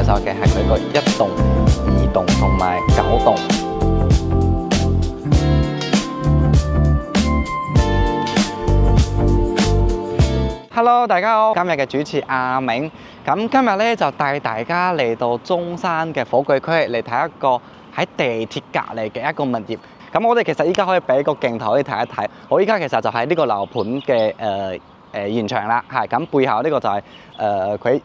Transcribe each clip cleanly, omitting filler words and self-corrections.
在售嘅係佢個一棟、二棟同埋9棟。Hello， 大家好，今日嘅主持阿明，咁今日咧就帶大家嚟到中山嘅火炬區嚟睇一個喺地鐵隔離嘅一個物業。咁我哋其實依家可以俾個鏡頭可以睇一睇，我依家其實就喺呢個樓盤嘅現場啦，係咁背後呢個就係佢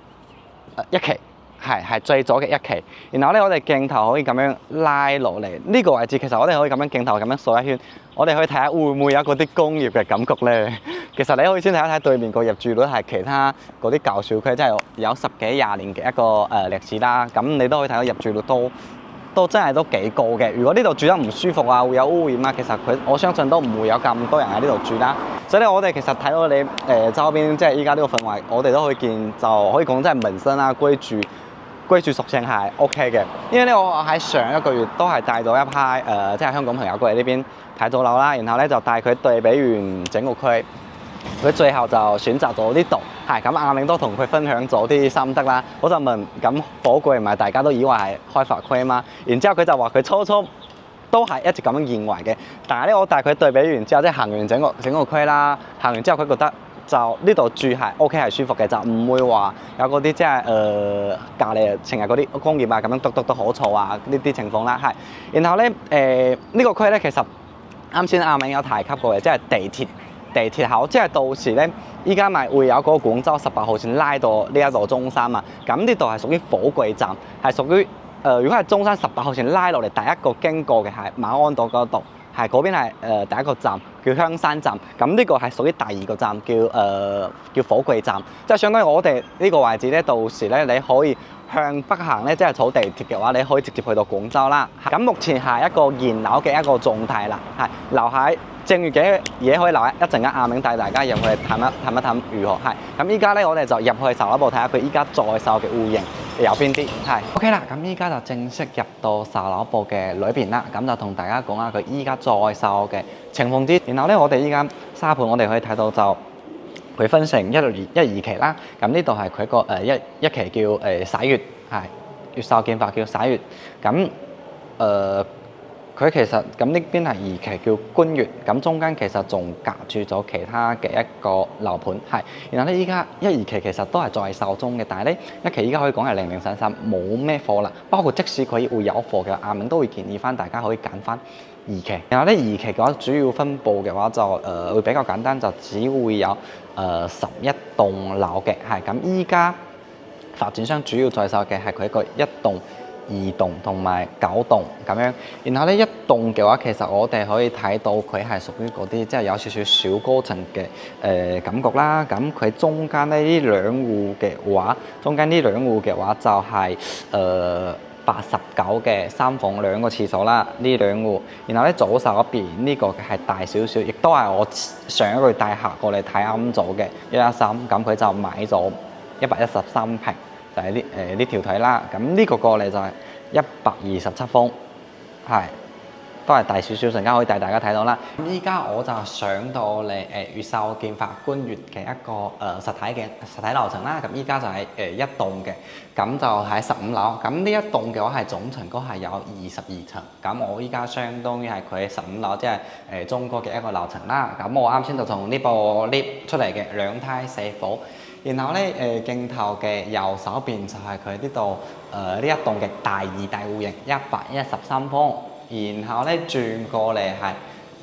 一期。係最左嘅一期，然後咧我哋鏡頭可以咁樣拉落嚟呢個位置，其實我哋可以咁樣鏡頭咁樣掃一圈，我哋可以睇下會唔會有嗰啲工業嘅感覺咧。其實你可以先睇一睇對面個入住率係其他嗰啲舊小區，即係有10幾20年嘅一個歷史啦。咁你都可以睇到入住率都真係都幾高嘅。如果呢度住得唔舒服啊，會有污染啊，其實我相信都唔會有咁多人喺呢度住啦。所以咧，我哋其實睇到你周邊即係依家呢個氛圍，我哋都可以見就可以講真係民生啊居住屬性係 OK 嘅，因為咧我喺上一個月都係帶咗一批即係香港朋友過嚟呢邊睇咗樓啦，然後咧就帶佢對比完整個區，佢最後就選擇咗呢度，係咁阿明都同佢分享咗啲心得啦。我就問咁火炬唔係大家都以為係開發區啊嘛，然之後佢就話佢初都係一直咁樣認為嘅，但係咧我帶佢對比完之後，即係行完整個區啦，行完之後佢覺得。就呢度住係 OK 係舒服嘅，就唔會話有嗰啲即係隔離成日嗰啲工業啊咁樣篤好嘈啊呢啲情況啦，係。然後咧呢個區咧其實啱先阿明有提及過嘅，即係地鐵口，即係到時咧依家咪會有嗰個廣州18號線拉到呢一度中山嘛，咁呢度係屬於火炬站，係屬於如果係中山18號線拉落嚟第一個經過嘅係馬鞍島嗰度。係嗰邊係第一個站叫香山站，咁呢個係屬於第二個站叫火炬站，即係相當於我哋呢個位置咧，到時咧你可以向北行咧，即係坐地鐵嘅話，你可以直接去到廣州啦。咁目前係一個現樓嘅一個狀態啦，係留喺正月嘅嘢可以留一陣間，阿明帶大家入去探一探如何係。咁依家咧我哋就入去售樓部睇下佢依家在售嘅戶型。有邊啲係 OK 啦，咁依家就正式入到售樓部嘅裏邊啦，咁就同大家講下佢依家在售嘅情況之。然後咧，我哋依家沙盤，我哋可以睇到就佢分成一、二期啦。咁呢度係佢個一期叫灑月，係越秀建發叫灑月。咁佢其實咁呢邊係2期叫觀月，咁中間其實仲隔住咗其他嘅一個樓盤，係。然後咧，依家1、2期其實都係在售中嘅，但係咧1期依家可以講係零零散散，冇咩貨啦。包括即使佢會有貨嘅，阿明都會建議翻大家可以揀翻2期。然後咧2期嘅話，主要分佈嘅話就會比較簡單，就只會有11棟樓嘅，係。咁依家發展商主要在售嘅係佢一個1棟。2棟同埋9棟咁樣，然後咧1棟嘅話，其實我哋可以睇到佢係屬於嗰啲即係有少少小高層嘅感覺啦。咁佢中間咧呢兩戶嘅話，就係89嘅3房2個廁所啦，呢兩戶。然後咧左手嗰邊呢個係大少少，亦都係我上一個月帶客過嚟睇啱咗嘅113，咁佢就買咗113平。就係呢條腿啦，咁呢個過嚟就係127方，係都係大少少，陣間可以帶大家睇到啦。咁依家我就上到嚟越秀建發觀月嘅一個實體樓層啦。咁依家就係1棟嘅，咁就喺15樓。咁呢一棟嘅話係總層高係有22層。咁我依家相當於係佢15樓，即係中高嘅一個樓層啦。咁我啱先就從呢部 lift 出嚟嘅2梯4房。然後咧鏡頭嘅右手邊就係佢呢度呢一棟嘅大戶型113方，然後咧轉過嚟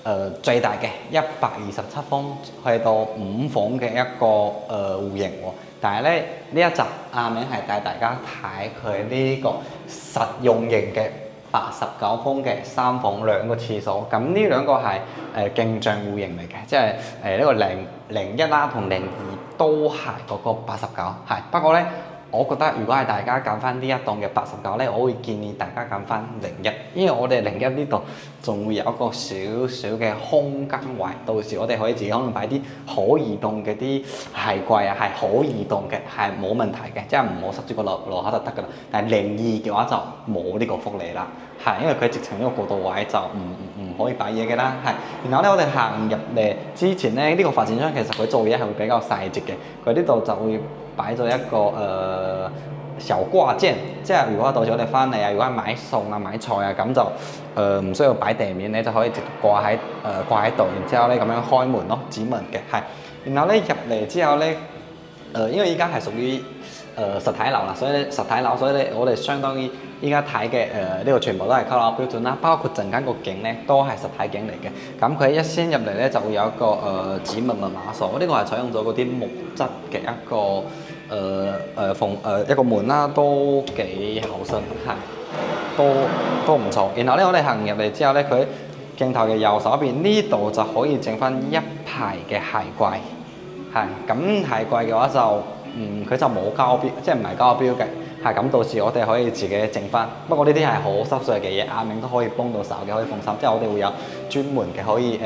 係最大嘅127方，去到5房嘅一個戶型喎。但係咧呢一集阿明係帶大家睇佢呢個實用型嘅89方嘅3房2個廁所。咁呢兩個係鏡像戶型嚟嘅，即係呢個01啦同02。都係嗰個89，係。不過咧，我覺得如果係大家揀翻呢一棟嘅89咧，我會建議大家揀翻01，因為我哋01呢度仲會有一個少少嘅空間位，到時我哋可以自己可能擺啲可移動嘅啲鞋櫃啊，係可移動嘅，係冇問題嘅，即係唔好塞住個樓下就得㗎啦。但係02嘅話就冇呢個福利啦，係因為佢直情呢個過渡位就唔可以擺嘢嘅啦，係。然後咧，我哋行入嚟之前咧，呢個發展商其實佢做嘢係會比較細節嘅，佢呢度就會擺咗一個小掛件，即係如果到時我哋翻嚟啊，如果係買餸啊、買菜啊，咁就唔需要擺地面，你就可以直接掛喺度，然之後咧咁樣開門咯，指紋嘅係。然後咧入嚟之後咧，因為依家係屬於實體樓啦，所以咧實體樓，所以咧我哋相當於依家睇嘅呢個全部都係溝樓標準啦，包括陣間個景咧都係實體景嚟嘅。咁佢一先入嚟咧就會有一個指紋密碼鎖，呢個係採用咗嗰啲木質嘅一個一個門啦，都幾厚身，係都唔錯。然後咧我哋行入嚟之後咧，佢鏡頭嘅右手邊呢度就可以整翻一排嘅鞋櫃，係咁鞋櫃嘅話就佢就冇膠標，即係唔係膠標嘅。係咁，到時我哋可以自己整翻。不過呢啲係好濕碎嘅嘢，阿明都可以幫到手嘅，可以放心。即係我哋會有專門嘅可以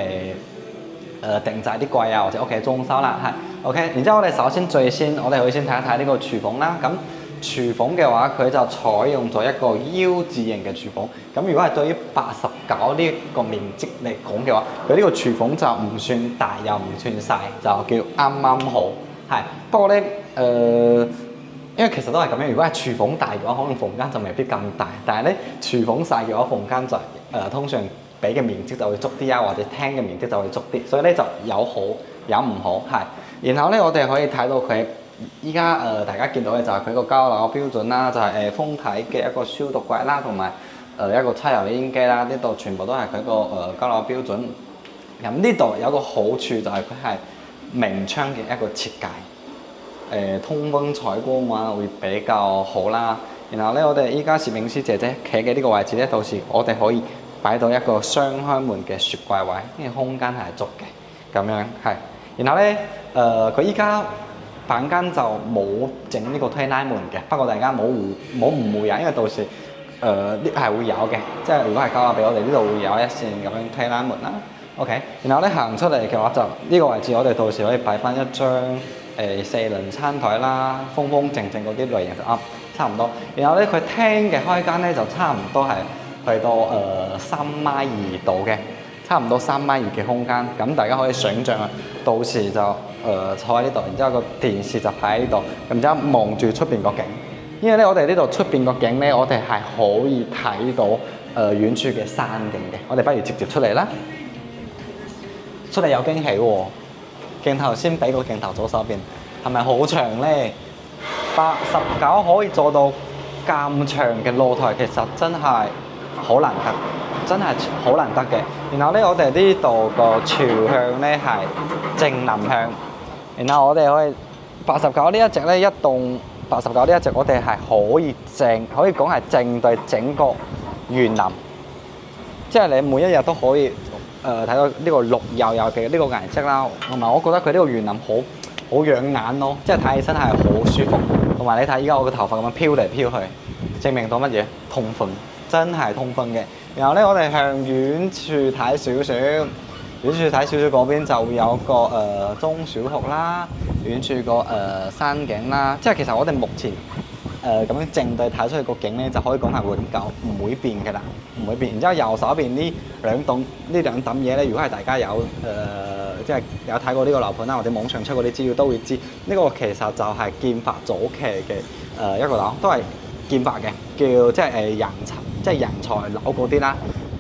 定製啲櫃啊，或者屋企裝修啦，係 OK。然之後我哋首先我哋可以先睇一睇呢個廚房啦。咁廚房嘅話，佢就採用咗一個 U 字形嘅廚房。咁如果係對於89呢個面積嚟講嘅話，佢呢個廚房就唔算大又唔算細，就叫啱啱好。係不過咧因為其實都係咁樣，如果係廚房大嘅話，可能房間就未必咁大。但係咧，廚房細嘅話，房間就通常俾嘅面積就會足啲啊，或者廳嘅面積就會足啲。所以咧就有好有唔好，係。然後咧，我哋可以睇到佢依家大家見到嘅就係佢個交樓標準啦，就係封體嘅一個消毒櫃啦，同埋一個抽油煙機啦。呢度全部都係佢個交樓標準。咁呢度有個好處就係佢係明窗嘅一個設計。通風採光嘅話會比較好啦。然後咧，我哋依家攝影師姐姐企嘅呢個位置咧，到時我哋可以擺到一個雙開門嘅雪櫃位，呢個空間係足嘅，咁樣係。然後咧，佢依家板間就冇整呢個推拉門嘅，不過大家冇誤會啊，因為到時呢係會有嘅，即係如果係交俾我哋呢度會有一扇咁樣推拉門啦。OK， 然後咧行出嚟嘅話就呢個位置，我哋到時可以擺翻一張4輪餐台啦，風風靜靜嗰啲類型就啱，差唔多。然後咧佢廳嘅開間咧就差唔多係去到3.2米度嘅，差唔多3.2米嘅空間。咁大家可以想像啊，到時就坐喺呢度，然之後個電視就擺喺呢度，然之後望住出邊個景。因為咧我哋呢度出邊個景咧，我哋係可以睇到遠處嘅山景嘅。我哋不如直接出嚟啦，出嚟有驚喜喎！鏡頭先俾個鏡頭左手邊，係咪好長咧？89可以做到咁長嘅露台，其實真係好難得，真係好難得嘅。然後咧，我哋呢度個朝向咧係正南向，然後我哋可以89呢一隻咧，一棟89呢一隻，我哋係可以講係正對整個園林，即係你每一日都可以。睇到呢個綠油油嘅呢個顏色啦，同埋我覺得佢呢個園林好養眼咯，即係睇起身係好舒服。同埋你睇依家我個頭髮咁樣飄嚟飄去，證明到乜嘢？通風，真係通風嘅。然後咧，我哋向遠處睇少少，遠處睇少少嗰邊就會有個中小學啦，遠處個山景啦。即係其實我哋目前咁樣正對睇出去個景咧，就可以講係永久唔會變嘅啦，唔會變。然之後右手邊呢兩棟嘢咧，如果係大家有即係有睇過呢個樓盤啦，或者網上出嗰啲資料都會知，呢個其實就係建發早期嘅一個樓，都係建發嘅，叫即係人才樓嗰啲啦，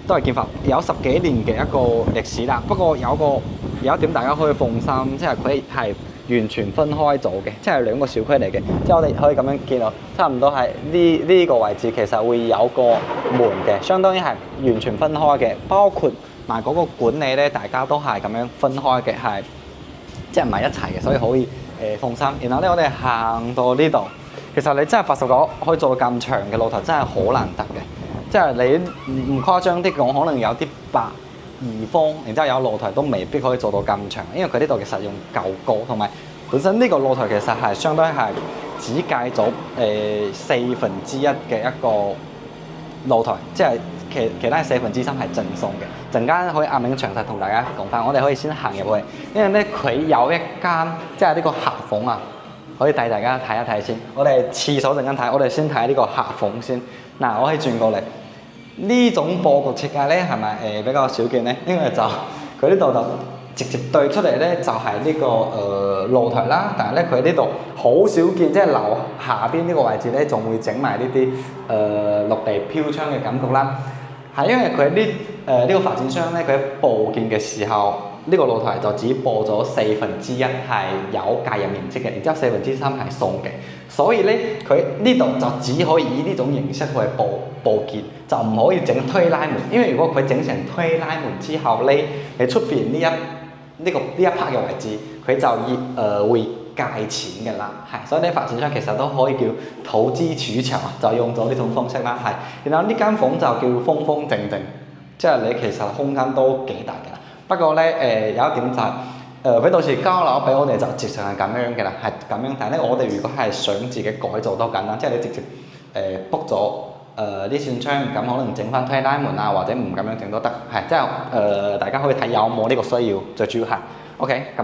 都係建發有10幾年嘅一個歷史啦。不過有一點大家可以放心，即係佢係完全分開咗嘅，即係兩個小區嚟嘅。即係我哋可以咁樣見到，差唔多係呢個位置其實會有個門嘅，相當於係完全分開嘅。包括埋嗰個管理咧，大家都係咁樣分開嘅，係即係唔係一齊嘅，所以可以放心。然後咧，我哋行到呢度，其實你真係89可以做到咁長嘅露台，真係好難得嘅。即係你唔誇張啲講，可能有啲82方，然之後有露台都未必可以做到咁長，因為佢呢度其實用夠高，同埋本身呢個露台其實係相當係只計咗1/4嘅一個露台，即係其他3/4係贈送嘅。陣間可以阿明詳細同大家講翻，我哋可以先行入去，因為咧佢有一間即係呢個客房啊，可以帶大家睇一睇先。我哋廁所陣間睇，我哋先睇呢個客房先。嗱，我可以轉過嚟。呢種佈局設計咧係咪比較少見咧？因為就佢呢度就直接對出嚟咧就係呢個露台啦，但係咧佢呢度好少見，即係樓下邊呢個位置咧仲會整埋呢啲落地飄窗嘅感覺啦。係因為佢呢個發展商咧，佢喺佈建嘅時候，呢個露台就只播咗1/4係有介入面積嘅，然之後3/4係送嘅，所以咧佢呢度就只可以以呢種形式去佈建，就唔可以整推拉門，因為如果佢整成推拉門之後咧，你出邊呢一 part 嘅位置，佢就會計錢嘅啦，係，所以呢發展商其實都可以叫投資取巧，就用咗呢種方式啦，係。然後呢間房就叫風風靜靜，即係你其實空間都幾大嘅啦。不過咧有一點就係佢到時交樓俾我哋就直情係咁樣嘅啦，係咁樣。但係咧我哋如果係想自己改造都簡單，即係你直接book 咗啲扇窗，咁可能整翻推拉門啊，或者唔咁樣整都得，係，即係大家可以睇有冇呢個需要，最主要係 OK。咁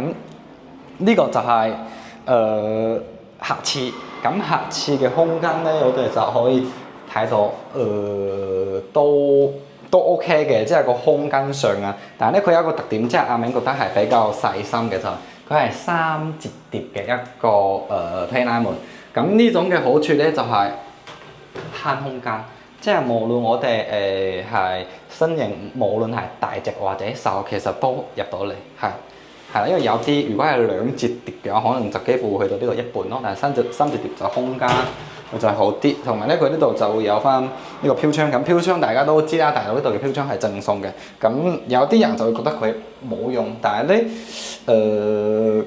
呢個就係客廁，咁客廁嘅空間咧，我哋就可以睇到都 OK 嘅，即係個空間上啊。但係咧，佢有一個特點，即係阿明覺得係比較細心嘅就係，佢係3節疊嘅一個推拉門。咁呢種嘅好處咧就係慳空間，即係無論我哋係身形，無論係大隻或者瘦，其實都入到嚟，係啦。因為有啲如果係2節疊嘅話，可能就幾乎去到呢度一半咯。但係3節疊就空間就係好啲，同埋咧佢呢度就會有翻呢個飄窗。咁飄窗大家都知啦，大佬呢度嘅飄窗係贈送嘅。咁有啲人就會覺得佢冇用，但係咧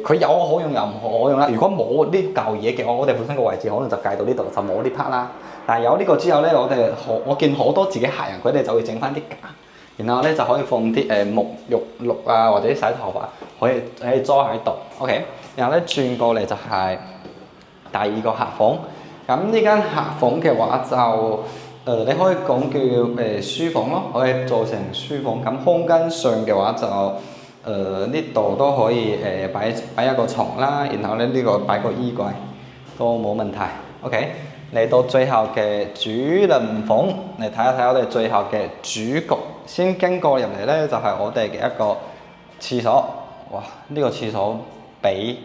佢有可用又唔可用啦。如果冇呢嚿嘢嘅，我哋本身個位置可能就計到呢度就冇呢 part 啦。但係有呢個之後咧，我見好多自己客人佢哋就會整翻啲架，然後咧就可以放啲沐浴露啊，或者洗頭髮可以裝喺度。OK， 然後咧轉過嚟就係第二個客房。咁呢間客房嘅話就你可以講叫書房咯，可以做成書房。咁空間上嘅話就呢度都可以擺一個床啦，然後咧呢個擺個衣櫃都冇問題。OK， 嚟到最後嘅主人房，嚟睇一睇我哋最後嘅主角。先經過入嚟咧，就係我哋嘅一個廁所。哇！呢個廁所比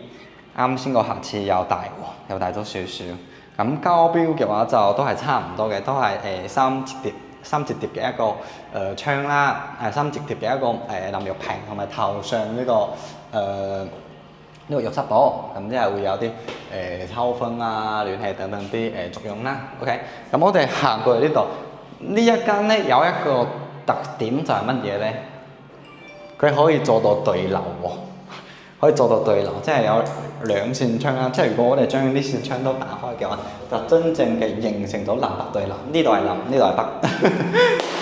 啱先個客廁又大喎，又大咗少少。咁交標嘅話就都係差唔多嘅，都係3節疊嘅一個窗啦，3節疊嘅一個淋浴屏，同埋頭上呢個浴室寶，咁即係會有啲抽風啊、暖氣等等啲作用啦。OK， 咁我哋行過嚟呢度，呢一間咧有一個特點就係乜嘢咧？佢可以做到對流喎。可以做到對流，即係有2扇窗啦。即係如果我哋將呢扇窗都打開嘅話，就真正嘅形成咗南北對流。呢度係南，呢度係北。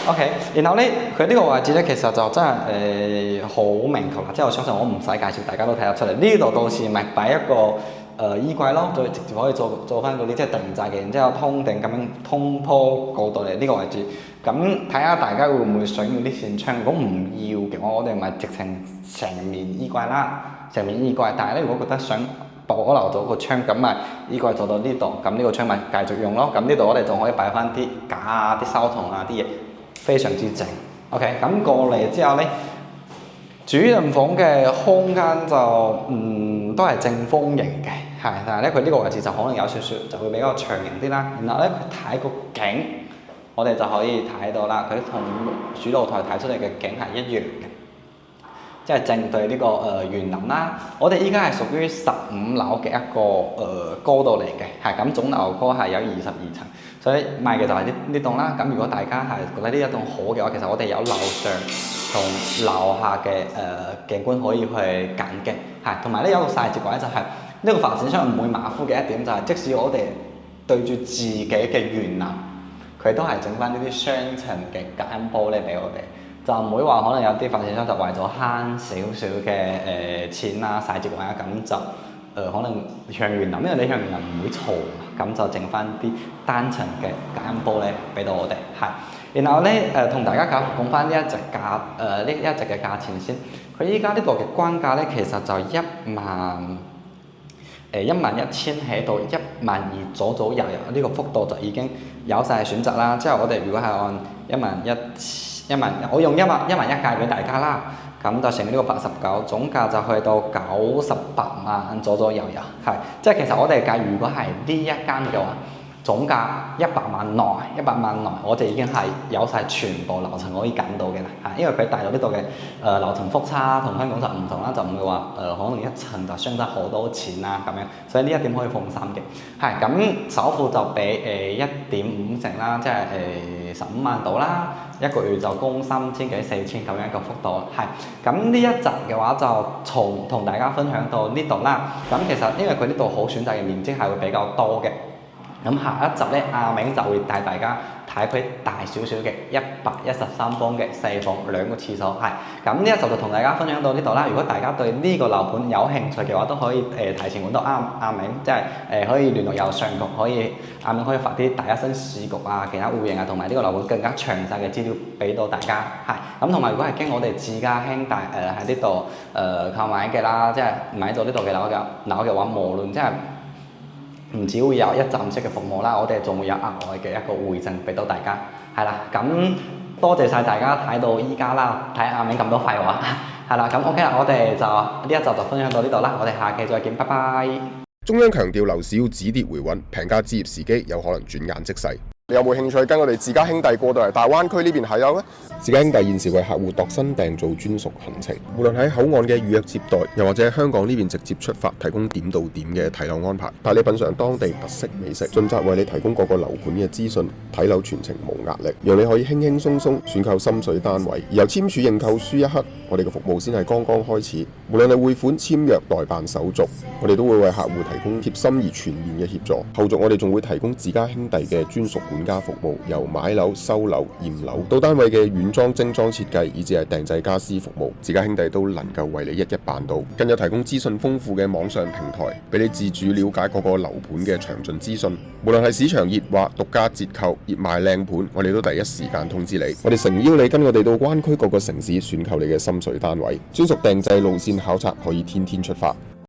OK， 然後咧，佢呢個位置咧，其實就真係好明確啦。即係我相信我唔使介紹，大家都睇得出嚟。呢度到時咪擺一個衣櫃咯，就直接可以做翻嗰啲即係定制嘅，然之後通頂咁樣通鋪過到嚟呢個位置。咁睇下大家會唔會想要呢扇窗？如果唔要嘅話，我哋咪直情成面衣櫃啦。成面衣櫃，但係咧，如果覺得想保留咗個窗，咁咪衣櫃做到呢度，咁呢個窗咪繼續用咯。咁呢度我哋仲可以擺翻啲架啊、啲收藏啊啲嘢，非常之正。OK， 咁過嚟之後咧，主人房嘅空間就都係正方形嘅，係，但係咧佢呢個位置就可能有少少就會比較長形啲啦。然後咧佢睇個景，我哋就可以睇到啦，佢同主露台睇出嚟嘅景係一樣嘅。即係正對呢個園林啦。我哋依家係屬於15樓嘅一個高度嚟嘅，係咁總樓高係有22層，所以賣嘅就係呢棟啦。咁如果大家係覺得呢一棟好嘅話，其實我哋有樓上同樓下嘅景觀可以去揀嘅，係。同埋咧有個細節位就係呢個發展商唔會馬虎嘅一點就係，即使我哋對住自己嘅園林，佢都係整翻呢啲雙層嘅隔音玻璃俾我哋。就唔會話可能有啲發展商就為咗慳少少嘅錢啊、細節位啊，咁就可能向園林，因為你向園林唔會嘈，咁就整翻啲單層嘅隔音玻璃俾到我哋，係。然後咧同大家講翻呢一隻嘅價錢先。佢依家呢度嘅關價咧，其實就11000起到12000左右，呢個幅度就已經有晒選擇啦。即係我哋如果係按11000，我用11000計俾大家啦。咁就乘呢個89，總價就去到98萬左右，係即係其實我哋計，如果係呢一間嘅話，總價100萬內，我哋已經係有晒全部樓層可以揀到嘅啦，係因為佢大陸呢度嘅樓層幅差同香港就唔同啦，就唔會話可能一層就相差好多錢啊咁樣，所以呢一點可以放心嘅。係咁首付就俾1.5成啦，即係15萬到啦，一個月就供3000幾4000咁樣一個幅度。係咁呢一集嘅話就同大家分享到呢度啦。咁其實因為佢呢度好選擇嘅面積係會比較多嘅。咁下一集咧，阿銘就會帶大家睇佢大少少嘅113方嘅4房2個廁所，係咁呢一集就同大家分享到呢度啦。如果大家對呢個樓盤有興趣嘅話，都可以提前揾到阿銘，即係可以聯絡右上角，阿銘可以發啲第一身市局啊、其他戶型啊，同埋呢個樓盤更加詳細嘅資料俾到大家，係咁同埋如果係經我哋自家兄弟喺呢度購買嘅啦，即係買咗呢度嘅樓嘅話，無論即係唔只會有一站式嘅服務啦，我哋仲會有額外嘅一個回贈俾到大家，係啦，咁多謝晒大家睇到依家啦，睇阿銘咁多廢話，係啦，咁 OK 啦，我哋就呢一集就分享到呢度啦，我哋下期再見，拜拜。中央強調樓市要止跌回穩，平價置業時機有可能轉眼即逝。你有冇興趣跟我哋自家兄弟過到嚟大灣區呢邊睇樓呢？自家兄弟現時為客戶度身訂造專屬行程，無論喺口岸嘅預約接待，又或者喺香港呢邊直接出發，提供點到點嘅睇樓安排，帶你品嚐當地特色美食，盡責為你提供各個樓盤嘅資訊，睇樓全程無壓力，讓你可以輕輕鬆鬆選購心水單位。而由簽署認購書一刻，我哋嘅服務先係剛剛開始。無論係匯款、簽約、代辦手續，我哋都會為客戶提供貼心而全面嘅協助。後續我哋仲會提供自家兄弟嘅專屬管家服務，由買樓、收樓、驗樓到單位嘅軟裝、精裝設計，以至係訂製家私服務，自家兄弟都能夠為你一一辦到。更有提供資訊豐富嘅網上平台，俾你自主了解各個樓盤嘅詳盡資訊。無論係市場熱或獨家折扣、熱賣靚盤，我哋都第一時間通知你。我哋誠邀你跟我哋到灣區各個城市選購你嘅心水單位，專屬訂製路線考察可以天天出發。